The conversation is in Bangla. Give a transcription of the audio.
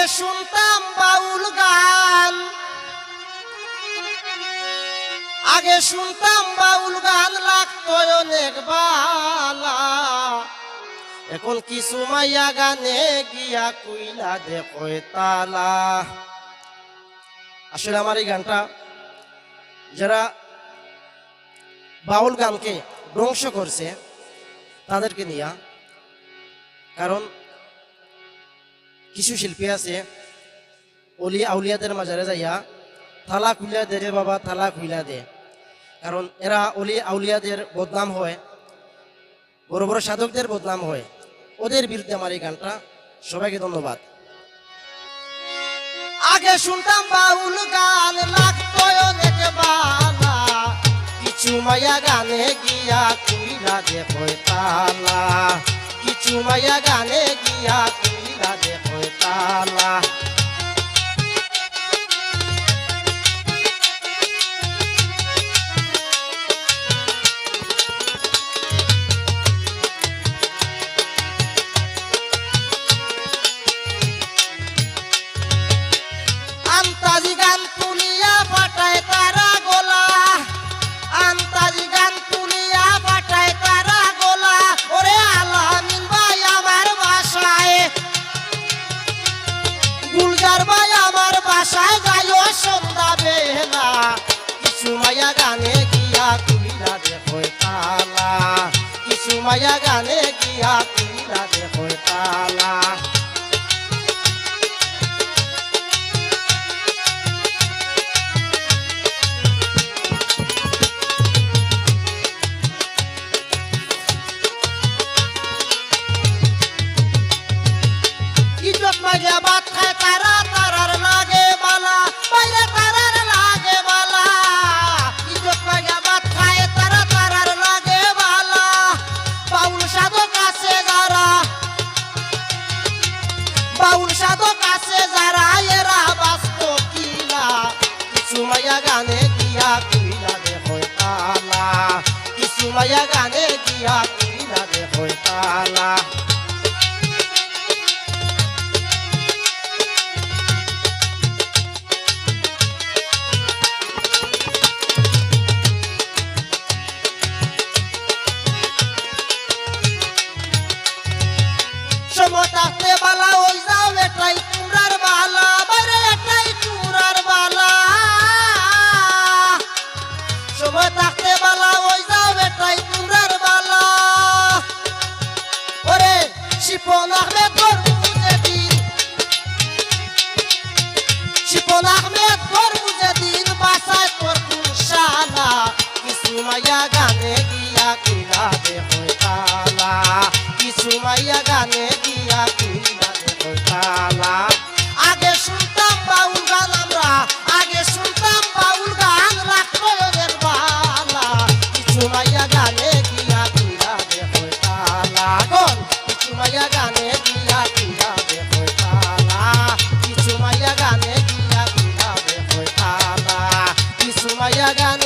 শুনতাম বাউল গান, আগে শুনতাম বাউল গান লাগতো অনেক বালা। এখন কিছু মাইয়া গানে গিয়া কইলা দেখো তালা। আসলে আমার এই গানটা যারা বাউল গানকে ধ্বংস করছে তাদেরকে নিয়া, কারণ কিছু শিল্পী আছে অলি আউলিয়াদের মাজারে যাইয়া থালা খুইলা দে রে বাবা থালা খুইলা দে, কারণ এরা অলি আউলিয়াদের বদনাম হয়, বড় বড় সাধকদের বদনাম হয়। ওদের বিরুদ্ধে আমার এই গানটা। সবাইকে ধন্যবাদ। আগে শুনতাম বাউল গান লাগতো অনেক বালা, কিছু মায়া গানে গিয়া কইলা দেখো তালা, কিছু মায়া গানে গিয়া কইলা দেখো তালা। আন্তাজি গান তুলিয়া পাঠায় তারা গোলা, আন্তাজি গান তুলিয়া পাঠায় তারা গোলা। ওরে আলামিন ভাই আমার বাসায়, গুলজার ভাই আমার বাসায় যাইও সন্ধ্যা বেলা, কিছু মায়া গানে গিয়া কইলা দেখো তালা, কিছু মায়া গানে গিয়া কইলা দেখো তালা। বাত খায় তারা তারার লাগে বালা, বাইরে তারার লাগে বালা। ইজ্জত লাগে বাত খায় তারা তারার লাগে বালা। বাউল সাধক আছে যারা, বাউল সাধক আছে যারা, এরা বাস্ত কিলা। কিছু মায়া গানে গিয়া কইলা দেখো তালা, কিছু মায়া গানে গিয়া কইলা দেখো তালা। সময় থাকতে বালা ওই যাও এটাই চূড়ার বালা, বাইরে এটাই চূড়ার বালা। সময় থাকতে বালা ওই যাও এটাই চূড়ার বালা। ওরে শিপন আহমেদ গরবুজে দিন, শিপন আহমেদ গরবুজে দিন বাসায় তোর কুশালা। কিছু মাইয়া গানে গিয়া কইলা দেখো তালা, কিছু মাইয়া গানে গিয়া কইলা দেখো তালা। আগে শুনতাম বাউল গান আমরা, আগে শুনতাম বাউল গান লাগতো অনেক বালা, কিছু মাইয়া গানে গিয়া কইলা দেখো তালা। গন কিছু মাইয়া গানে গিয়া কইলা দেখো তালা, কিছু মাইয়া গানে গিয়া কইলা দেখো তালা, কিছু মাইয়া গানে